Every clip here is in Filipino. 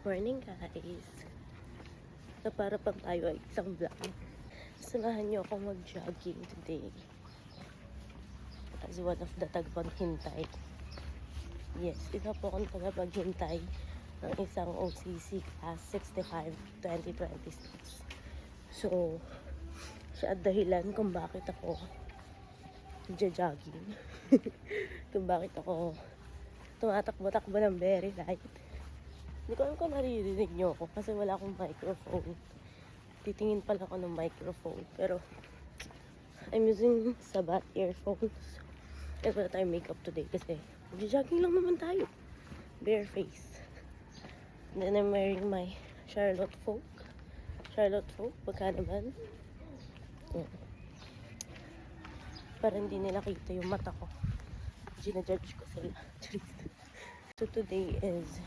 Morning guys. Na para pang tayo ay isang vlog. Samahan niyo ako mag-jogging today. As one of the tagapaghintay. Yes, isa po akong tagapaghintay ng isang OCC class 65 2026. So, siya at dahilan kung bakit ako jogging. Kung bakit ako tumatakbo-takbo ng very light. Hindi ko alam kung naririnig nyo ako kasi wala akong microphone. Titingin pala ako ng microphone. Pero, I'm using Sabat earphones. Kaya wala tayong makeup today kasi jogging lang naman tayo. Bare face. And then I'm wearing my Charlotte Folk. Charlotte Folk, baka naman. Para hindi nila kita yung mata ko. Ginajudge ko sila. So today is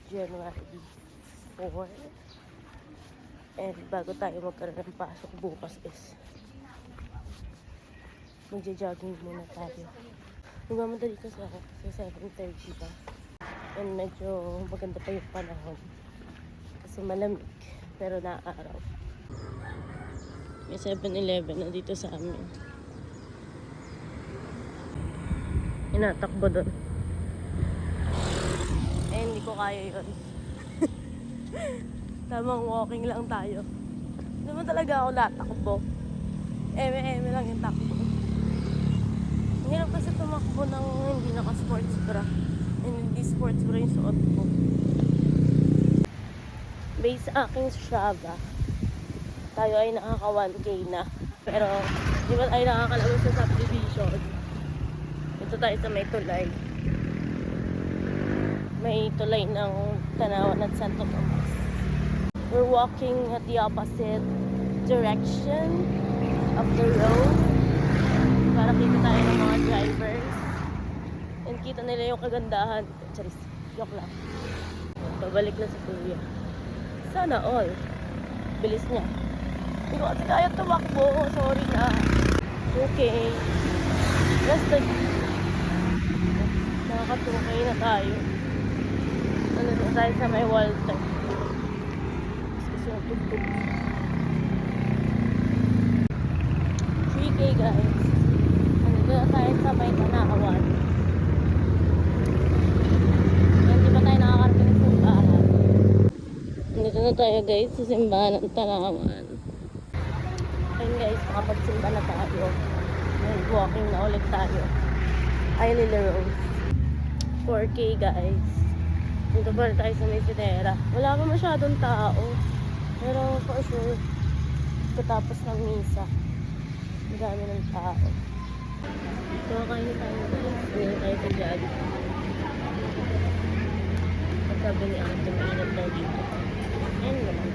January 4. And bago tayo magkaroon ng pasok bukas is magja-jogging muna tayo. Nagmamadali kasi ako kasi 7:30 pa. And medyo maganda pa yung panahon. Kasi malamig pero naaraw. May 7-Eleven na dito sa amin. Inatakbo doon. Eh, hindi ko kaya yun. Tamang walking lang tayo. Hindi naman talaga ako natakbo. Eme-eme lang yung takbo. Ang hirap kasi tumakbo ng hindi naka-sports bra. And hindi sports bra yung suot ko. Based sa aking Strava, tayo ay nakaka 1K na. Pero, di ba tayo nakakalabas sa subdivision? Ito tayo sa may tulay. May tulay ng Tanawan at Santo Tomas. We're walking at the opposite direction of the road para kita tayo ng mga drivers and kita nila yung kagandahan. Charis, joke lang. Pabalik na sa kuya. Sana all. Bilis niya. Hindi ko kasi kaya tumakbo. Sorry na. Okay. Basta nakaka-2K na tayo. Ano na tayo sa may Walter. Gusto na tugtog. 3K guys. Ano na tayo sa may Tanawan. Hindi pa tayo nakakarating sa simbahan. Dito na tayo guys sa simbahan ng Tanawan. Ayun guys, makapagsimba na tayo. And walking na ulit tayo. Ay Lily Rose. 4K guys. Dito pa tayo sa may Fidera. Wala pa masyadong tao. Pero for sure, katapos ng misa, ang dami ng tao. So, kain tayo guys. Hindi tayo sa Jollibee. At sabi ni Ate, mainit daw dito. Ayan naman.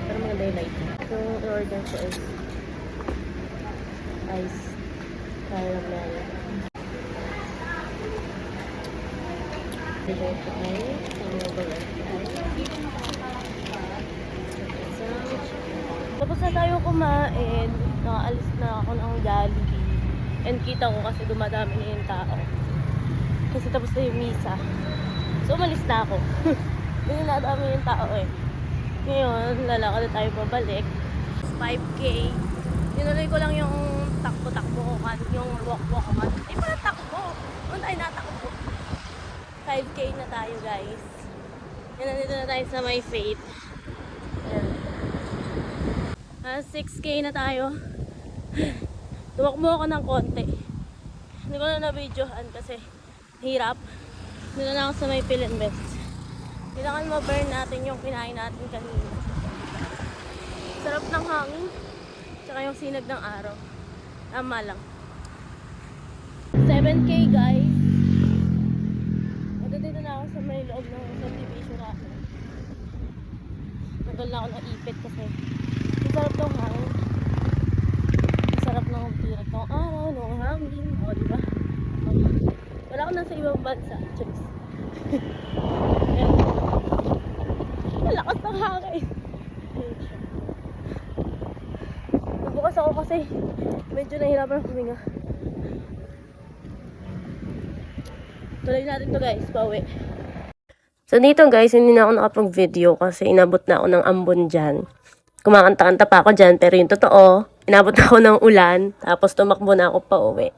Pero mga daylight. So, order ko is ice caramel. Dito tayo sa mga balat. Tapos na tayo kumain. Nakaalis na ako ng Jollibee. And kita ko kasi dumadami na yung tao. Kasi tapos na yung misa. So umalis na ako. Hindi na dami yung tao eh. Ngayon, lalakad na tayo pabalik. 5K. Tinuloy ko lang yung takbo-takbo ko kan. Yung walk-walk ko kan. Ay, pala takbo. Doon tayo natakbo. 5K na tayo guys. Yan, nandito na tayo sa my faith. 6K na tayo. Tumakbo ako ng konti. Hindi ko na na-videohan kasi hirap. Dito na ako sa may Pilinbest. Kailangan ma-burn natin yung kinain natin kanina. Sarap ng hangin. Tsaka yung sinag ng araw. Tama lang. 7K guys. Dito na ako sa may loob ng subdivision natin. Nagal na ako ng ipit kasi sarap ng hangin. Sarap ng tirak ng araw, ng hangin. O, diba? Wala ako nasa ibang bansa. Cheers. Malakas ng hangin. Nabukas ako kasi medyo nahirapan huminga. Tuloy natin to guys, pauwi. So dito guys, hindi na ako nakapag-video kasi inabot na ako ng ambon dyan. Kumakanta-kanta pa ako dyan, pero yung totoo, inabot na ako ng ulan, tapos tumakbo na ako pa uwi.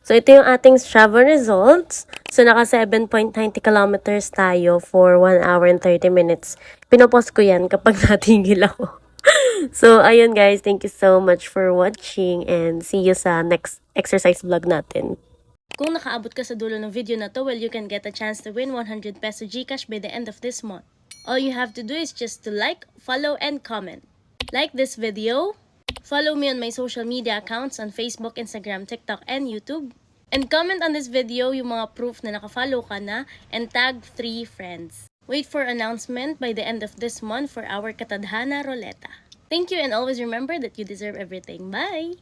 So ito yung ating Strava results. So naka 7.90 kilometers tayo for 1 hour and 30 minutes. Pinopost ko yan kapag natigil ako. So ayun guys, thank you so much for watching and see you sa next exercise vlog natin. Kung nakaabot ka sa dulo ng video na to, well, you can get a chance to win 100 peso GCash by the end of this month. All you have to do is just to like, follow, and comment. Like this video, follow me on my social media accounts on Facebook, Instagram, TikTok, and YouTube. And comment on this video yung mga proof na nakafollow ka na and tag 3 friends. Wait for announcement by the end of this month for our Katadhana Roleta. Thank you and always remember that you deserve everything. Bye!